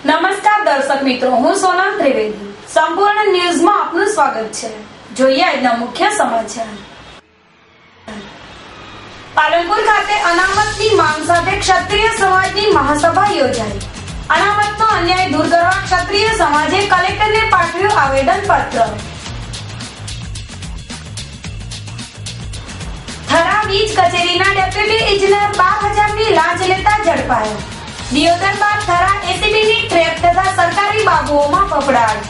નમસ્કાર દર્શક મિત્રો, હું સોનલ ત્રિવેદી. સંપૂર્ણ ન્યૂઝમાં આપનું સ્વાગત છે. જોઈએ આજના મુખ્ય સમાચાર. પાલનપુર ખાતે અનામતની માંગ સાથે ક્ષત્રિય સમાજની મહાસભા યોજાઈ. અનામતનો અન્યાય દૂર કરવા ક્ષત્રિય સમાજે કલેક્ટરને પાઠવ્યું આવેદન પત્ર. થરા વીજ કચેરીના ડેપ્યુટી ઇજનેર 12,000ની લાંચ લેતા ઝડપાયા. દિયોદર બાદ થરા એસીબીની ટ્રેપ તથા સરકારી બાબુઓમાં ફફડાટ.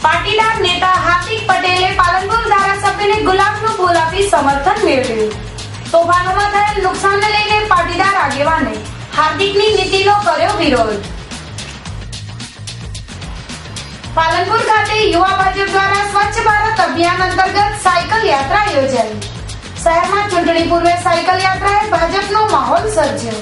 પાટીદાર નેતા હાર્દિક પટેલે પાલનપુર ધારાસભ્યને ગુલાબનું ફૂલ આપી સમર્થન મેળવ્યું. તોફાનોમાં થયેલ નુકસાનને લઈને પાટીદાર આગેવાને હાર્દિકની નીતિનો કર્યો વિરોધ. પાલનપુર ખાતે યુવા ભાજપ દ્વારા સ્વચ્છ ભારત અભિયાન અંતર્ગત સાયકલ યાત્રા યોજાઈ. શહેરમાં ચૂંટણી પૂર્વે સાયકલ યાત્રાએ ભાજપનો માહોલ સર્જ્યો.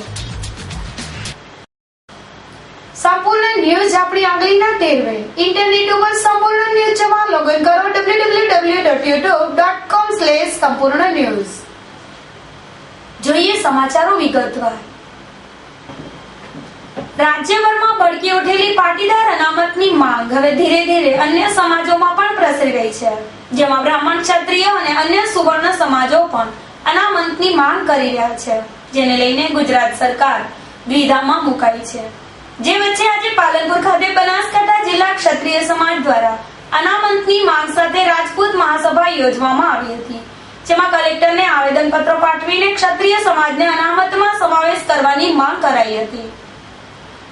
સંપૂર્ણ ન્યૂઝ આપણી આંગળીના ટેરવે. ઇન્ટરનેટ ઉપર સંપૂર્ણ ન્યૂઝ જોવા લોગિન કરો www.youtube.com/સંપૂર્ણ ન્યૂઝ. જોઈએ સમાચારો વિગતવાર. રાજ્યભરમાં ભડકી ઉઠેલી પાટીદાર અનામતની માંગ હવે ધીરે ધીરે અન્ય સમાજોમાં પણ પ્રસરી રહી છે, જેમાં બ્રાહ્મણ, ક્ષત્રિય અને અન્ય સુવર્ણ સમાજો પણ અનામતની માંગ કરી રહ્યા છે, જેને લઈને ગુજરાત સરકાર દ્વિધામાં મુકાઈ છે. જે વચ્ચે આજે પાલનપુર ખાતે બનાસકાંઠા જિલ્લા ક્ષત્રિય સમાજ દ્વારા અનામતની માંગ સાથે રાજપૂત મહાસભા યોજવામાં આવી હતી, જેમાં કલેક્ટરને આવેદનપત્ર પાઠવીને ક્ષત્રિય સમાજને અનામતમાં સમાવેશ કરવાની માંગ કરાઈ હતી.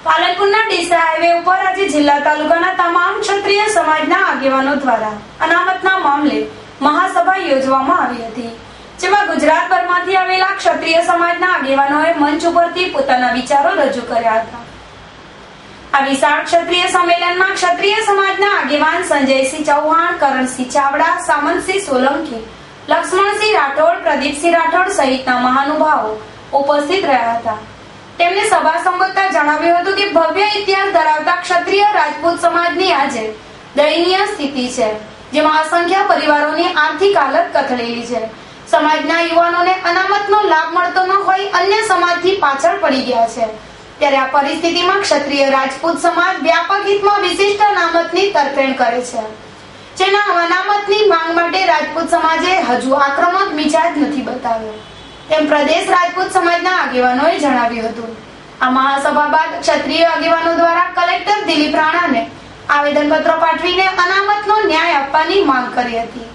પાલનપુરના ડીસા હાઈવે ઉપર આજે જિલ્લા તાલુકાના તમામ ક્ષત્રિય સમાજના આગેવાનો દ્વારા અનામતના મામલે મહાસભા યોજવામાં આવી હતી, જેમાં ગુજરાતભરમાંથી આવેલા ક્ષત્રિય સમાજના આગેવાનોએ મંચ ઉપરથી પોતાના વિચારો રજૂ કર્યા હતા. આ વિશાળ ક્ષત્રિય સંમેલનમાં ક્ષત્રિય સમાજના આગેવાન સંજયસિંહ ચૌહાણ, કરણસિંહ ચાવડા, સામંતસિંહ સોલંકી, લક્ષ્મણસિંહ રાઠોડ, પ્રદીપસિંહ રાઠોડ સહિતના મહાનુભાવો ઉપસ્થિત રહ્યા હતા. તેમણે સભા સંબોધતા જણાવ્યું હતું કે ભવ્ય ઇતિહાસ ધરાવતા ક્ષત્રિય રાજપૂત સમાજની આજે દયનીય સ્થિતિ છે, જેમાં અસંખ્ય પરિવારોની આર્થિક હાલત કથળેલી છે. સમાજના યુવાનોને અનામતનો લાભ મળતો ન હોય અન્ય સમાજથી પાછળ પડી ગયા છે. ત્યારે આ પરિસ્થિતિમાં ક્ષત્રિય રાજપૂત સમાજ વ્યાપક હિતમાં વિશિષ્ટ અનામતની તરફેણ કરે છે, જેના અનામતની માંગ માટે રાજપૂત સમાજે હજુ આક્રમક મિજાજ નથી બતાવ્યો, તેમ પ્રદેશ રાજપૂત સમાજના આગેવાનોએ જણાવ્યું હતું. આ મહાસભા બાદ ક્ષત્રિય આગેવાનો દ્વારા કલેક્ટર દિલીપ રાણાને આવેદનપત્ર પાઠવીને અનામતનો ન્યાય આપવાની માંગ કરી હતી.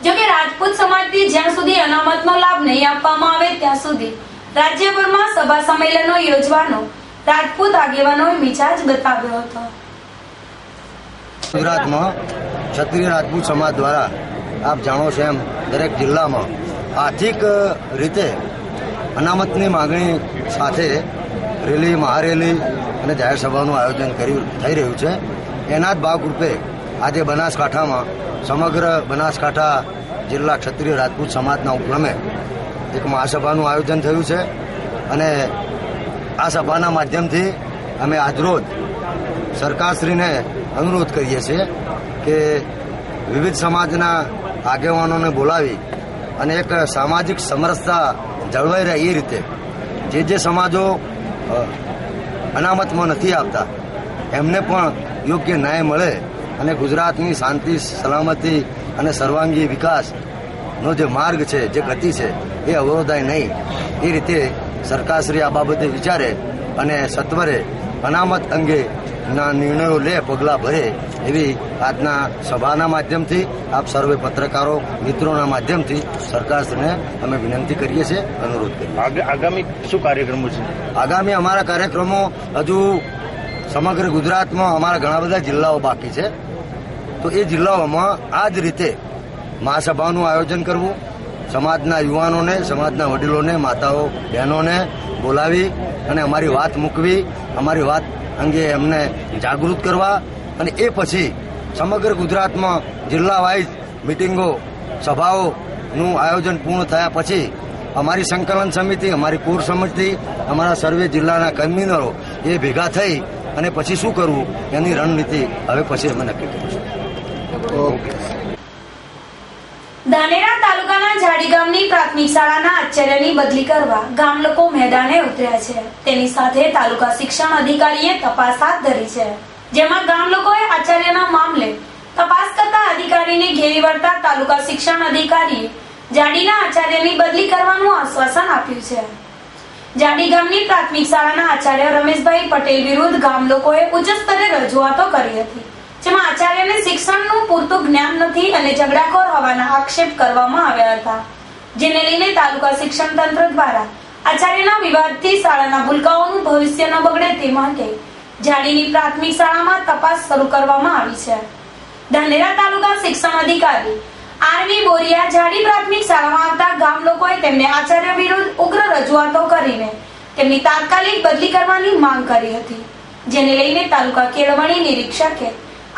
જોકે રાજપૂત સમાજથી જ્યાં સુધી અનામતનો લાભ નહીં આપવામાં આવે ત્યાં સુધી રાજ્યભરમાં સભા સંમેલનો યોજવાનો રાજપૂત આગેવાનોએ મિજાજ બતાવ્યો હતો. ગુજરાતમાં ક્ષત્રિય રાજપૂત સમાજ દ્વારા આપ જાણો છો એમ દરેક જિલ્લામાં આર્થિક રીતે અનામતની માંગણી સાથે રેલી, મહારેલી અને જાહેર સભાનું આયોજન થઈ રહ્યું છે. એના જ ભાગરૂપે આજે બનાસકાંઠામાં સમગ્ર બનાસકાંઠા જિલ્લા ક્ષત્રિય રાજપૂત સમાજના ઉપક્રમે એક મહાસભાનું આયોજન થયું છે અને આ સભાના માધ્યમથી અમે આજરોજ સરકારશ્રીને અનુરોધ કરીએ છીએ કે વિવિધ સમાજના આગેવાનોને બોલાવી અને એક સામાજિક સમરસતા જળવાઈ રહે એ રીતે જે સમાજો અનામતમાં નથી આપતા એમને પણ યોગ્ય ન્યાય મળે અને ગુજરાતની શાંતિ, સલામતી અને સર્વાંગી વિકાસનો જે માર્ગ છે, જે ગતિ છે એ અવરોધાય નહીં એ રીતે સરકારશ્રી આ બાબતે વિચારે અને સત્વરે અનામત અંગેના નિર્ણયો લે, પગલાં ભરે એવી આજના સભાના માધ્યમથી આપ સર્વે પત્રકારો મિત્રોના માધ્યમથી સરકારશ્રીને અમે વિનંતી કરીએ છીએ, અનુરોધ કરીએ. આગામી શું કાર્યક્રમો છે? આગામી અમારા કાર્યક્રમો હજુ સમગ્ર ગુજરાતમાં અમારા ઘણા બધા જિલ્લાઓ બાકી છે, તો એ જિલ્લાઓમાં આ જ રીતે મહાસભાનું આયોજન કરવું, સમાજના યુવાનોને, સમાજના વડીલોને, માતાઓ, બહેનોને બોલાવી અને અમારી વાત મૂકવી, અમારી વાત અંગે એમને જાગૃત કરવા અને એ પછી સમગ્ર ગુજરાતમાં જિલ્લા વાઇઝ મિટિંગો, સભાઓનું આયોજન પૂર્ણ થયા પછી અમારી સંકલન સમિતિ, અમારી કોર સમિતિ, અમારા સર્વે જિલ્લાના કન્વીનરો એ ભેગા થઈ અને પછી શું કરવું એની રણનીતિ હવે પછી અમે નક્કી કરીશું. ઓકે. ધાનેરા તાલુકાના જાડી ગામની પ્રાથમિક શાળાના આચાર્યની બદલી કરવા ગામ લોકો મેદાને ઉતર્યા છે. તેની સાથે તાલુકા શિક્ષણ અધિકારીએ તપાસ હાથ ધરી છે, જેમાં ગામ લોકોએ આચાર્યના મામલે તપાસ કરતા અધિકારીને ઘેરી વળતા તાલુકા શિક્ષણ અધિકારીએ જાડીના આચાર્યની બદલી કરવાનું આશ્વાસન આપ્યું છે. જાડી ગામની પ્રાથમિક શાળાના આચાર્ય રમેશભાઈ પટેલ વિરુદ્ધ ગામ લોકોએ ઉચ્ચ સ્તરે રજૂઆતો કરી હતી, જેમાં આચાર્યને શિક્ષણનું પૂરતું જ્ઞાન નથી અને ઝઘડાખોર હોવાના આક્ષેપ કરવામાં આવ્યા હતા, જેને લઈને તાલુકા શિક્ષણ તંત્ર દ્વારા આચાર્યના વિવાદથી શાળાના ભૂલકાઓનું ભવિષ્ય ન બગડે તે માટે જાડીની પ્રાથમિક શાળામાં તપાસ શરૂ કરવામાં આવી છે. ધાનેરા તાલુકા શિક્ષણ અધિકારી આરવી બોરિયા જાડી પ્રાથમિક શાળામાં આવતા ગામ લોકોએ તેમને આચાર્ય વિરુદ્ધ ઉગ્ર રજૂઆતો કરીને તેમની તાત્કાલિક બદલી કરવાની માંગ કરી હતી, જેને લઈને તાલુકા કેળવણી નિરીક્ષકે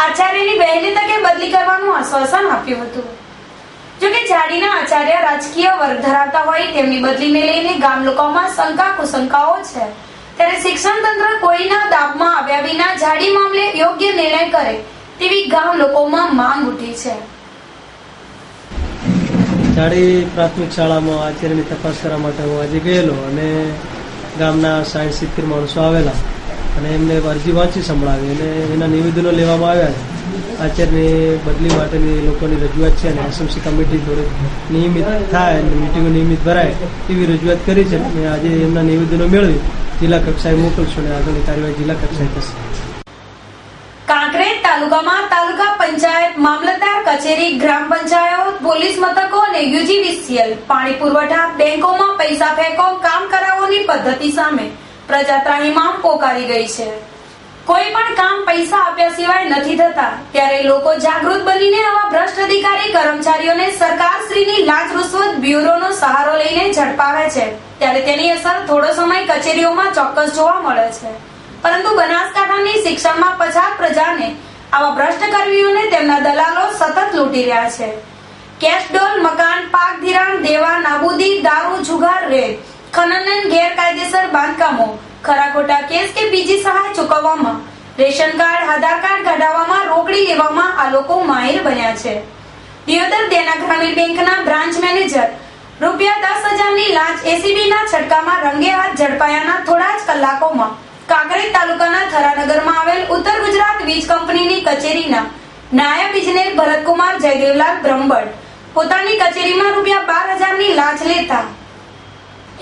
આચાર્યની વહેલી તકે બદલી કરવાનું આશ્વાસન આપ્યું હતું. જોકે જાડીના આચાર્ય રાજકીય વર્ગ ધરાવતા હોય તેમની બદલીને લઈને ગામ લોકોમાં શંકા કુશંકાઓ છે, ત્યારે શિક્ષણ તંત્ર કોઈના દાબમાં આવ્યા વિના જાડી મામલે યોગ્ય નિર્ણય કરે તેવી ગામ લોકોમાં માંગ ઉઠી છે. જાડી પ્રાથમિક શાળામાં આચાર્યની તપાસ કરવા માટે હું આજે ગયેલો અને ગામના 60-70 માણસો આવેલા અને એમને અરજી વાંચી સંભળાવી અને એના નિવેદનો લેવામાં આવ્યા છે. આચાર્યની બદલી માટેની લોકોની રજૂઆત છે અને એસએમસી કમિટી જોડે નિયમિત થાય અને મિટિંગો નિયમિત ભરાય એવી રજૂઆત કરી છે અને આજે એમના નિવેદનો મેળવી જિલ્લા કક્ષાએ મોકલશું અને આગળની કાર્યવાહી જિલ્લા કક્ષાએ થશે. કાંકરેજ તાલુકામાં તાલુકા પંચાયત, મામલતદાર કચેરી, ગ્રામ પંચાયત, પોલીસ મથકો અને યુજીવીસીએલ, પાણી પુરવઠા, બેંકોમાં પૈસા ફેંકો, કામ કરાવોની પદ્ધતિ સામે પ્રજા ત્રાહિમામ પોકારી ગઈ છે. કોઈ પણ કામ પૈસા આપ્યા સિવાય નથી થતા, ત્યારે લોકો જાગૃત બનીને આવા ભ્રષ્ટ અધિકારી કર્મચારીઓને સરકારશ્રીની લાંચ રૂશ્વત બ્યુરોનો સહારો લઈને ઝડપાવે છે, ત્યારે તેની અસર થોડો સમય કચેરીઓમાં ચોક્કસ જોવા મળે છે, પરંતુ બનાસકાંઠાની શિક્ષણમાં પછાત પ્રજાને આવા ભ્રષ્ટ કર્મીઓને તેમના દલાલો સતત લૂંટી રહ્યા છે. કેશડોલ, મકાન, પાક ધિરાણ, દેવા નાબૂદી, દારૂ, જુગાર, રેડ, ખનન, ગેરકાયદેસર બાંધકામો, ખરા ખોટા કેસ કે બીજી સહાય ચૂકવવામાં, રેશન કાર્ડ, આધાર કાર્ડ કઢાવવામાં, રોકડી લેવામાં આ લોકો માહિર બન્યા છે. દિયોદર દેના ગ્રામીણ બેંકના બ્રાન્ચ મેનેજર ₹10,000ની લાંચ એસીબીના છટકામાં રંગે હાથ ઝડપાયાના થોડા જ કલાકોમાં કાંકરેજ તાલુકાના થરાનગરમાં આવેલ ઉત્તર ગુજરાત વીજ કંપનીની કચેરીના નાયબ ઇજનેર ભરતકુમાર જયદેવલાલ બ્રહ્મભટ્ટ પોતાની કચેરીમાં ₹12,000ની લાંચ લેતા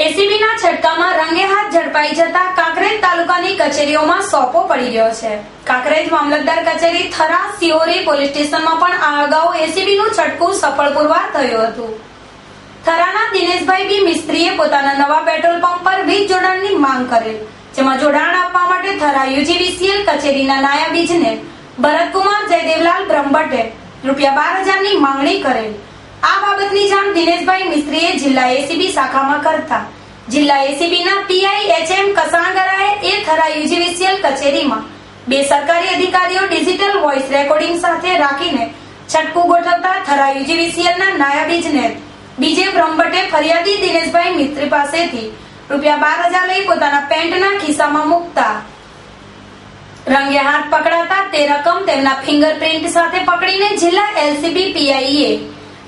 એસીબીના છટકામાં રંગે હાથ ઝડપાઈ જતા કાંકરેજ તાલુકાની કચેરીઓમાં સોપો પડી ગયો છે. કાંકરેજ મામલતદાર કચેરી, થરા, સિહોરી પોલીસ સ્ટેશનમાં પણ આ અગાઉ એસીબીનું છટકું સફળ પુરવાર થયું હતું. થરાના દિનેશભાઈ બી મિસ્ત્રીએ પોતાના નવા પેટ્રોલ પંપ પર વીજ જોડાણની માંગ કરેલ, જેમાં જોડાણ આપવા માટે થરા યુજીવીસીએલ કચેરીના નાયબ ઇજનેર ભરતકુમાર જયદેવલાલ બ્રહ્મભટ્ટે ₹12,000ની માંગણી કરેલ. આ બાબતની જાણ દિનેશભાઈ મિસ્ત્રીએ જિલ્લા એસીબી શાખામાં કરતા જિલ્લા એસીબીના પીઆઈ એચએમ કસાણગરાએ એ થરા યુજીવીસીએલ કચેરીમાં 2 સરકારી અધિકારીઓ ડિજિટલ વોઇસ રેકોર્ડિંગ સાથે રાખીને છટકું ગોઠવતા થરા યુજીવીસીએલના નાયબ ઇજનેર બીજે બ્રહ્મભટ્ટે ફરિયાદી દિનેશભાઈ મિસ્ત્રી પાસેથી ₹12,000 લઈ પોતાના પેન્ટના ખિસ્સામાં મૂકતા રંગે હાથ પકડાતા તે રકમ તેમના ફિંગરપ્રિન્ટ સાથે પકડીને જિલ્લા એલસીબી પીઆઈએ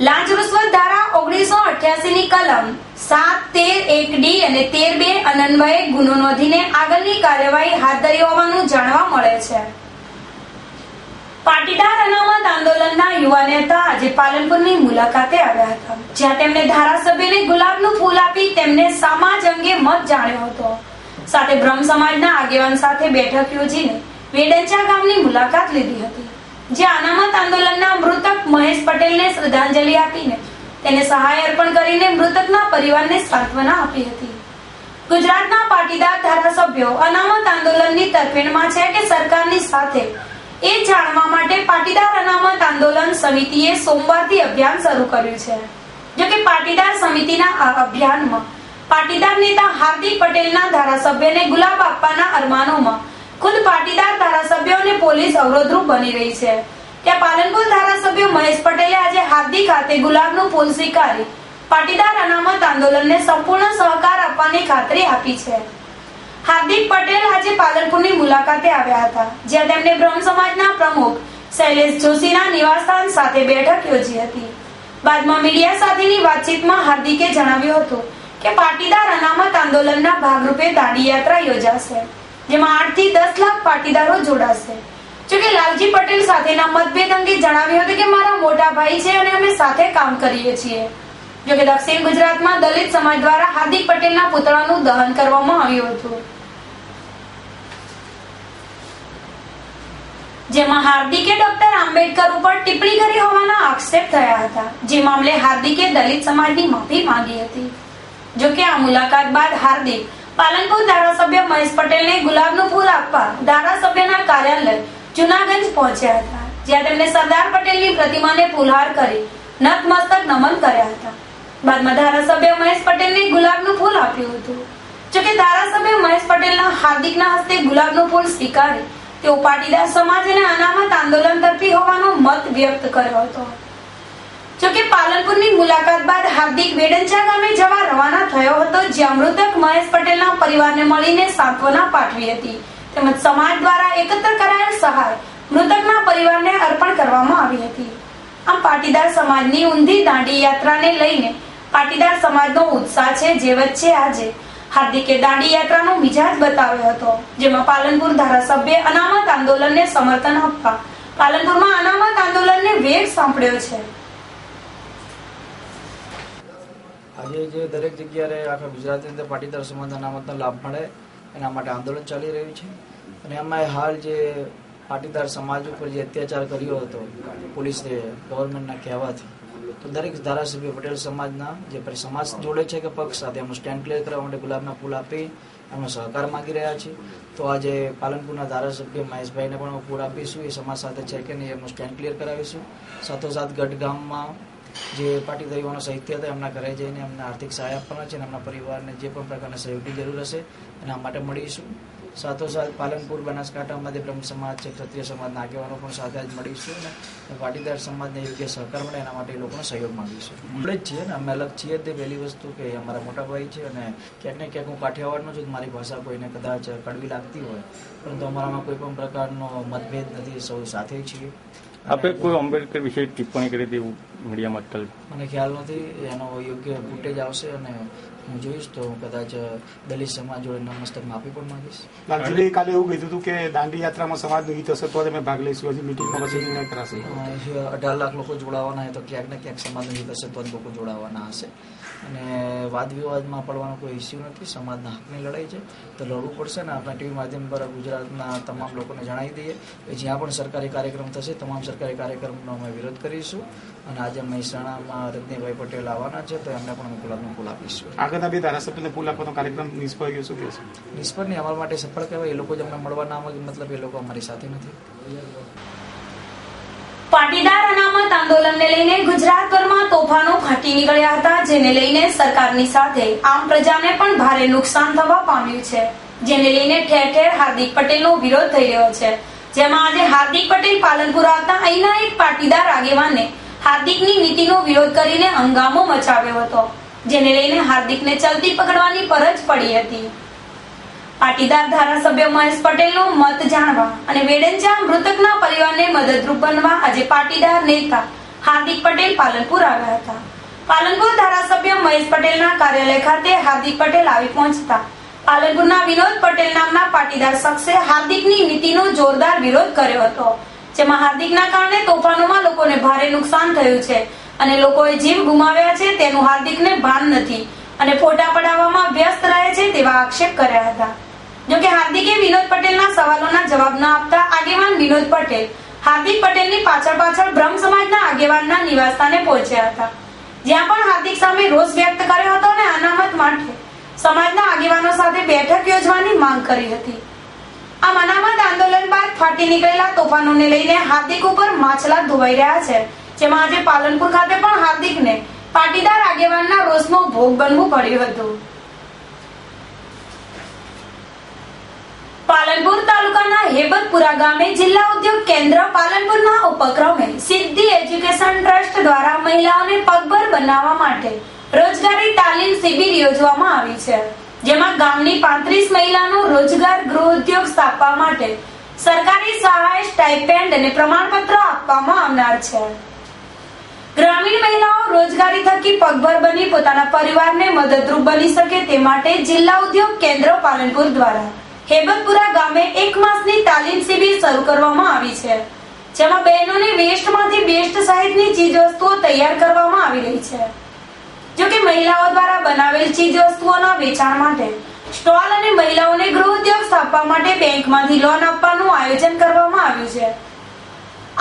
લાંચ રૂશ્વત ધારા 1988ની કલમ 7-13-1D અને 13-2 અન્વયે ગુનો નોંધીને આગળની કાર્યવાહી હાથ ધરી હોવાનું જાણવા મળે છે. પાટીદાર અનામત આંદોલનના યુવા નેતા આજે પાલનપુરની મુલાકાતે આવ્યા હતા, જ્યાં તેમણે ધારાસભ્યને ગુલાબનું ફૂલ આપી તેમને સમાજ અંગે મત જાણ્યો હતો. સાથે બ્રહ્મ સમાજના આગેવાન સાથે બેઠક યોજીને વેડંચા ગામની મુલાકાત લીધી હતી, જ્યાં અનામત આંદોલનના મૃતક મહેશ પટેલને શ્રદ્ધાંજલિ આપીને તેને સહાય અર્પણ કરીને મૃતકના પરિવારને સાંત્વના આપી હતી. ગુજરાતના પાટીદાર ધારાસભ્યો અનામત આંદોલનની તરફેણમાં છે કે સરકારની સાથે એ જાણવા માટે પાટીદાર અનામત આંદોલન સમિતિએ સોમવારથી અભિયાન શરૂ કર્યું છે. જોકે પાટીદાર સમિતિના આ અભિયાનમાં પાટીદાર નેતા હાર્દિક પટેલના ધારાસભ્યને ગુલાબ આપવાના અરમાનોમાં ખુદ પાટીદાર ધારાસભ્યો અને પોલીસ અવરોધરૂપ બની રહી છે. ત્યાં પાલનપુર ધારાસભ્ય મહેશ પટેલે આજે હાર્દિક હાથે ગુલાબનું ફૂલ સ્વીકારી પાટીદાર અનામત આંદોલનને સંપૂર્ણ સહકાર આપવાની ખાતરી આપી છે. હાર્દિક પટેલ આજે પાલનપુરની મુલાકાતે આવ્યા હતા, જ્યાં તેમણે બ્રહ્મ સમાજના પ્રમુખ શૈલેષ જોશીના નિવાસસ્થાન સાથે બેઠક યોજી હતી. બાદમાં મીડિયા સાથેની વાતચીતમાં હાર્દિકે જણાવ્યું હતું કે પાટીદાર અનામત આંદોલનના ભાગરૂપે દાંડી યાત્રા યોજાશે, જેમાં 8 થી 10 લાખ પાટીદારો જોડાશે. જોકે લાલજી પટેલ સાથેના મતભેદ અંગે જણાવ્યું હતું કે મારા મોટા ભાઈ છે અને અમે સાથે કામ કરીએ છીએ. જોકે દક્ષિણ ગુજરાતમાં દલિત સમાજ દ્વારા હાર્દિક પટેલના પુતળાનું દહન કરવામાં આવ્યું હતું, જેમાં હાર્દિકે ડોક્ટર આંબેડકર ઉપર ટિપ્પણી કરી હોવાના આક્ષેપ થયા હતા. જે મામલે હાર્દિકે દલિત સમાજની માફી માંગી હતી. જોકે આ મુલાકાત બાદ હાર્દિક પાલનપુર ધારાસભ્ય મહેશ પટેલને ગુલાબનું ફૂલ આપવા ધારાસભ્યના કાર્યાલય જૂનાગંજ પહોંચ્યા હતા, જ્યાં તેમણે સરદાર પટેલની પ્રતિમાને ફૂલહાર કરી નતમસ્તક નમન કર્યા હતા. બાદમાં ધારાસભ્ય મહેશ પટેલને ગુલાબનું ફૂલ આપ્યું હતું. જોકે ધારાસભ્ય મહેશ પટેલના હાર્દિકના હસ્તે ગુલાબનું ફૂલ સ્વીકારી તેઓ પાટીદાર સમાજ અને અનામત આંદોલન તરફી હોવાનો મત વ્યક્ત કર્યો હતો. જોકે પાલનપુરની મુલાકાત બાદ હાર્દિક વેડંચા ગામે જવા રવાના થયો હતો, જ્યાં મૃતક મહેશ પટેલના પરિવારને મળીને સાંત્વના પાઠવી હતી, તેમજ સમાજ દ્વારા એકત્ર કરાયેલ સહાય મૃતકના પરિવારને અર્પણ કરવામાં આવી હતી. આમ પાટીદાર સમાજની ઊંધી દાંડી યાત્રાને લઈને પાટીદાર સમાજનો ઉત્સાહ છે, જે વચ્ચે આજે હાર્દિકે દાંડી યાત્રાનો મિજાજ બતાવ્યો હતો, જેમાં પાલનપુર ધારાસભ્ય અનામત આંદોલનને સમર્થન આપવા પાલનપુરમાં અનામત આંદોલનને વેગ સાંપડ્યો છે. આજે જે દરેક જગ્યાએ આખા ગુજરાતની અંદર પાટીદાર સમાજના અનામતનો લાભ મળે એના માટે આંદોલન ચાલી રહ્યું છે. અને એમાં હાલ જે પાટીદાર સમાજ ઉપર જે અત્યાચાર કર્યો હતો પોલીસે ગવર્મેન્ટના કહેવાથી, તો દરેક ધારાસભ્ય પટેલ સમાજના જે સમાજ જોડે છે કે પક્ષ સાથે એમનું સ્ટેન્ડ ક્લિયર કરવા માટે ગુલાબના ફૂલ આપી એમનો સહકાર માંગી રહ્યા છે. તો આજે પાલનપુરના ધારાસભ્ય મહેશભાઈને પણ ફૂલ આપીશું, એ સમાજ સાથે છે કે નહીં એમનું સ્ટેન્ડ ક્લિયર કરાવીશું. સાથોસાથ ગઢ ગામમાં જે પાટીદાર યુવાનો સાહિત્ય હતા એમના ઘરે જઈને એમને આર્થિક સહાય આપવાના છે અને એમના પરિવારને જે પણ પ્રકારના સહયોગની જરૂર હશે એના માટે મળીશું. સાથોસાથ પાલનપુર બનાસકાંઠામાં જે બ્રહ્મ સમાજ છે, ક્ષત્રિય સમાજના આગેવાનો પણ સાથે જ મળીશું અને પાટીદાર સમાજને યોગ્ય સહકાર મળે એના માટે એ લોકોનો સહયોગ માંગીશું. આપણે જ છીએ ને, અમે અલગ છીએ તે પહેલી વસ્તુ કે અમારા મોટા ભાઈ છે અને ક્યાંક ને ક્યાંક હું કાઠિયાવાડનો છું, મારી ભાષા કોઈને કદાચ કડવી લાગતી હોય, પરંતુ અમારામાં કોઈ પણ પ્રકારનો મતભેદ નથી, સૌ સાથે છીએ. આપે કોઈ આંબેડકર વિશે ટિપ્પણી કરી હતી મીડિયામાં આજકાલ? મને ખ્યાલ નથી, એનો યોગ્ય ફૂટેજ આવશે અને હું જોઈશ તો કદાચ દલિત સમાજ જોડે નમસ્તક માફી પણ માંગીશ. લાલજીભાઈ કાલે એવું કીધું હતું કે દાંડી યાત્રામાં સમાજનું હિત હશે તો અમે ભાગ લઈશું, હજી મિટિંગમાં પછી નિર્ણય કરાશે. 18 લાખ લોકો જોડાવાના હોય તો ક્યાંક ને ક્યાંક સમાજનું હિત હશે તો જ લોકો જોડાવાના હશે. અને વાદ વિવાદમાં પડવાનો કોઈ ઇસ્યુ નથી, સમાજના હકની લડાઈ છે તો લડવું પડશે. ને આપણા ટીવી માધ્યમ પર ગુજરાતના તમામ લોકોને જણાવી દઈએ કે જ્યાં પણ સરકારી કાર્યક્રમ થશે તમામ સરકારી કાર્યક્રમનો અમે વિરોધ કરીશું. અને આજે મહેસાણામાં રજનીભાઈ પટેલ આવવાના છે તો એમને પણ અમે ગુલાબનું ફૂલ આપીશું. આગળના બે ધારાસભ્યને ફૂલ આપવાનો કાર્યક્રમ નિષ્ફળ ગયો, શું કહેશે? નિષ્ફળ નહીં, અમારા માટે સફળ કહેવાય. એ લોકો જ અમને મળવા ના આવે મતલબ એ લોકો અમારી સાથે નથી. પાટીદાર અનામત આંદોલનને લઈને ગુજરાતભરમાં તોફાનો ફાટી નીકળ્યા હતા, જેને લઈને સરકારની સાથે આમ પ્રજાને પણ ભારે નુકસાન થવા પામ્યું છે, જેને લઈને ઠેર ઠેર હાર્દિક પટેલનો વિરોધ થઈ રહ્યો છે. જેમાં આજે હાર્દિક પટેલ પાલનપુર આવતા અહીંના એક પાટીદાર આગેવાને હાર્દિકની નીતિનો વિરોધ કરીને હંગામો મચાવ્યો હતો, જેને લઈને હાર્દિકને ચલતી પકડવાની ફરજ પડી હતી. પાટીદાર ધારાસભ્ય મહેશ પટેલનો મત જાણવા અને વેડંચા મૃતકના પરિવારને મદદરૂપ બનવા આજે પાટીદાર નેતા હાર્દિક પટેલ પાલનપુર આવ્યા હતા. પાલનપુર ધારાસભ્ય મહેશ પટેલના કાર્યાલય ખાતે હાર્દિક પટેલ આવી પહોંચતા પાલનપુરના વિનોદ પટેલ નામના પાટીદાર શખ્સે હાર્દિકની નીતિનો જોરદાર વિરોધ કર્યો હતો, જેમાં હાર્દિકના કારણે તોફાનોમાં લોકોને ભારે નુકસાન થયું છે અને લોકોએ જીવ ગુમાવ્યા છે તેનું હાર્દિકને ભાન નથી અને ફોટા પડાવવામાં વ્યસ્ત રહે છે તેવા આક્ષેપ કર્યા હતા. જોકે હાર્દિકે વિનોદ પટેલના સવાલોના જવાબ ન આપતા આગેવાન વિનોદ પટેલ હાર્દિક પટેલની પાછળ બ્રહ્મ સમાજના આગેવાનના નિવાસસ્થાને પહોંચ્યા હતા, જ્યાં પણ હાર્દિક સામે રોષ વ્યક્ત કર્યો હતો અને અનામત માટે સમાજના આગેવાનો સાથે બેઠક યોજવાની માંગ કરી હતી. આમ અનામત આંદોલન બાદ ફાટી નીકળેલા તોફાનોને લઈને હાર્દિક ઉપર માછલા ધોવાઈ રહ્યા છે, જેમાં આજે પાલનપુર ખાતે પણ હાર્દિકને પાટીદાર આગેવાનના રોષનો ભોગ બનવું પડ્યું હતું. પાલનપુર તાલુકાના હેબતપુરા ગામે જિલ્લા ઉદ્યોગ કેન્દ્ર પાલનપુરના ઉપક્રમે સિદ્ધિ એજ્યુકેશન ટ્રસ્ટ દ્વારા મહિલાઓને પગભર બનાવવા માટે રોજગારી તાલીમ શિબિર યોજવામાં આવી છે, જેમાં ગામની 35 મહિલાનો રોજગાર ગૃહ ઉદ્યોગ સ્થાપવા માટે સરકારી સહાય, સ્ટાઇપેન્ડ અને પ્રમાણપત્ર આપવામાં આવનાર છે. ગ્રામીણ મહિલાઓ રોજગારી થકી પગભર બની પોતાના પરિવારને મદદરૂપ બની શકે તે માટે જિલ્લા ઉદ્યોગ કેન્દ્ર પાલનપુર દ્વારા હેબતપુરા ગામે 1 માસની તાલીમ શિબિર શરૂ કરવામાં આવી છે, જેમાં બહેનોને વેસ્ટમાંથી બેસ્ટ સહિતની ચીજવસ્તુઓ તૈયાર કરવામાં આવી રહી છે। જો કે મહિલાઓ દ્વારા બનાવેલ ચીજવસ્તુઓના વેચાણ માટે સ્ટોલ અને મહિલાઓને ગૃહ ઉદ્યોગ સ્થાપવા માટે બેંકમાંથી લોન આપવાનું આયોજન કરવામાં આવ્યું છે।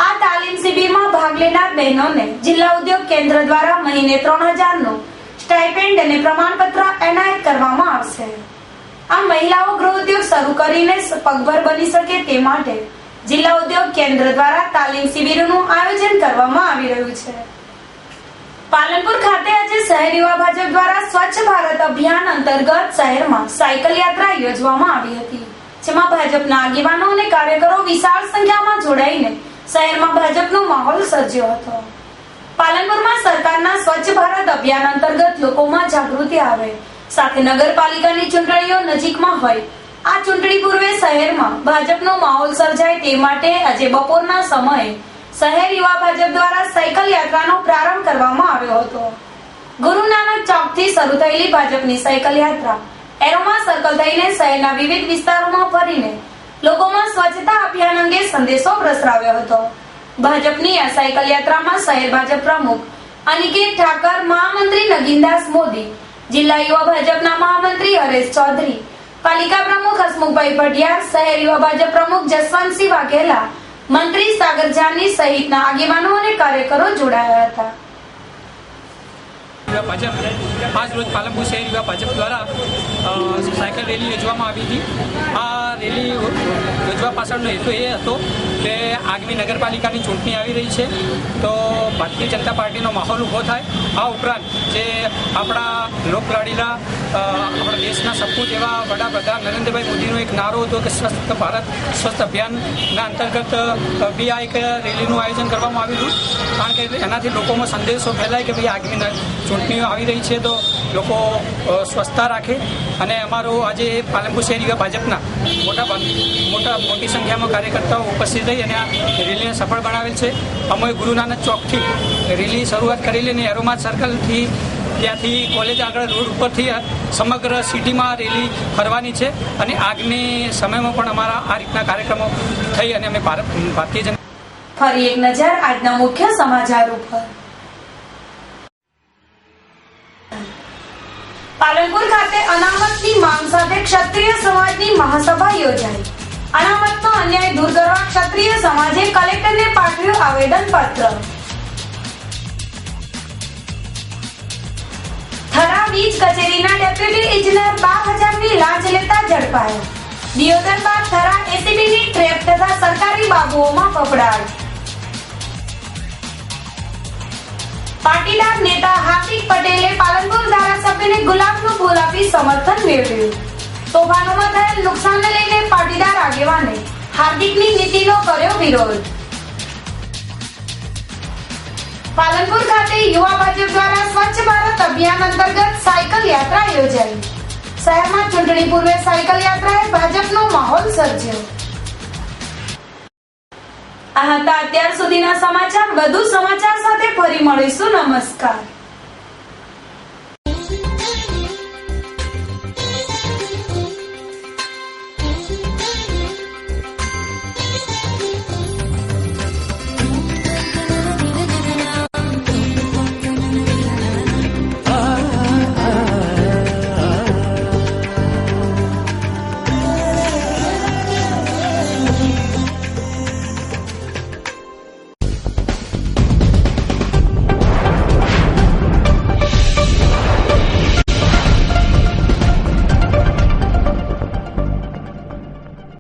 આ તાલીમ શિબિરમાં ભાગ લેનાર બહેનોને જિલ્લા ઉદ્યોગ કેન્દ્ર દ્વારા મહિને 3000 નું સ્ટાઇપેન્ડ અને પ્રમાણપત્ર એનાયત કરવામાં આવશે। આ મહિલાઓ ગૃહ ઉદ્યોગ શરૂ કરીને પગભર બની શકે તે માટે જિલ્લા ઉદ્યોગ કેન્દ્ર દ્વારા તાલીમ શિબિરનું આયોજન કરવામાં આવી રહ્યું છે। પાલનપુર ખાતે આજે શહેર યુવા ભાજપ દ્વારા સ્વચ્છ ભારત અભિયાન અંતર્ગત શહેરમાં સાયકલ યાત્રા યોજવામાં આવી હતી, જેમાં ભાજપના આગેવાનો અને કાર્યકરો વિશાળ સંખ્યામાં જોડાઈને શહેરમાં ભાજપનો માહોલ સર્જ્યો હતો। પાલનપુરમાં સરકારના સ્વચ્છ ભારત અભિયાન અંતર્ગત લોકોમાં જાગૃતિ આવે, સાથે નગરપાલિકાની ચૂંટણીઓ નજીકમાં હોય, આ ચૂંટણી પૂર્વે શહેરમાં ભાજપનો માહોલ સર્જાય તે માટે આજે બપોરના સમયે શહેર યુવા ભાજપ દ્વારા સાયકલ યાત્રાનો પ્રારંભ કરવામાં આવ્યો હતો। ગુરુ નાનક ચોકથી શરૂ થયેલી ભાજપની સાયકલ યાત્રા એરોમા સર્કલ થઈને શહેરના વિવિધ વિસ્તારોમાં ફરીને લોકોમાં સ્વચ્છતા અભિયાન અંગે સંદેશો પ્રસરાવ્યો હતો। ભાજપની આ સાયકલ યાત્રામાં શહેર ભાજપ પ્રમુખ અનિકેત ઠાકર, મહામંત્રી નગીનદાસ મોદી, જિલ્લા યુવા ભાજપના મહામંત્રી હરેશ ચૌધરી, પાલિકા પ્રમુખ હસમુખભાઈ પઢિયાર, શહેર યુવા ભાજપ પ્રમુખ જસવંતસિંહ વાઘેલા, મંત્રી સાગર જાની સહિતના આગેવાનો અને કાર્યકરો જોડાયા હતા। ભાજપ આજ રોજ પાલનપુર શહેર યુવા ભાજપ દ્વારા સાયકલ રેલી યોજવામાં આવી હતી। આ રેલી યોજવા પાછળનો હેતુ એ હતો કે આગામી નગરપાલિકાની ચૂંટણી આવી રહી છે, તો ભારતીય જનતા પાર્ટીનો માહોલ ઊભો થાય। આ ઉપરાંત જે આપણા લોકલાડીલા આપણા દેશના સપૂત એવા વડાપ્રધાન નરેન્દ્રભાઈ મોદીનો એક નારો હતો કે સ્વસ્થ ભારત સ્વસ્થ અભિયાનના અંતર્ગત બી આ એક રેલીનું આયોજન કરવામાં આવ્યું હતું, કારણ કે એનાથી લોકોમાં સંદેશો ફેલાય કે ભાઈ આગામી ચૂંટણીઓ આવી રહી છે તો લોકો સ્વચ્છતા રાખે। અને અમારો આજે પાલનપુર શહેર યુવા ભાજપના મોટી સંખ્યામાં કાર્યકર્તાઓ ઉપસ્થિત રહી અને આ રેલીને સફળ બનાવેલ છે। અમે ગુરુ નાનક ચોકથી રેલી શરૂઆત કરેલી અને એરોમા સર્કલથી ત્યાંથી કોલેજ આગળ રોડ ઉપરથી સમગ્ર સિટીમાં રેલી ફરવાની છે અને આગામી સમયમાં પણ અમારા આ રીતના કાર્યક્રમો થઈ અને અમે ભારતીય જનતા ફરી એક નજર આજના મુખ્ય સમાચાર ઉપર। પાલનપુર ખાતે અનામતની માંગ સાથે ક્ષત્રિય સમાજની મહાસભા યોજાઈ। અનામતનો અન્યાય દૂર કરવા ક્ષત્રિય સમાજે કલેક્ટરને પાઠવ્યું આવેદનપત્ર। થરા વીજ કચેરીના ડેપ્યુટી ઇજનેર 12,000ની લાંચ લેતા ઝડપાયા। દિયોદર બાદ થરા એસીબીની ટ્રેપ તથા સરકારી બાબુઓમાં ફફડાટ। પાટીદાર નેતા હાર્દિક પટેલે પાલનપુર ધારાસભ્યને ગુલાબનું ફૂલ આપી સમર્થન મેળવ્યું। તોફાનોમાં થયેલ નુકસાનને લઈને પાટીદાર આગેવાને હાર્દિકની નીતિનો કર્યો વિરોધ। પાલનપુર ખાતે યુવા ભાજપ દ્વારા સ્વચ્છ ભારત અભિયાન અંતર્ગત સાયકલ યાત્રા યોજાઈ। શહેરમાં ચૂંટણી પૂર્વે સાયકલ યાત્રાએ ભાજપનો માહોલ સર્જ્યો। આ હતા અત્યાર સુધીના સમાચાર। વધુ સમાચાર સાથે ફરી મળીશું। નમસ્કાર।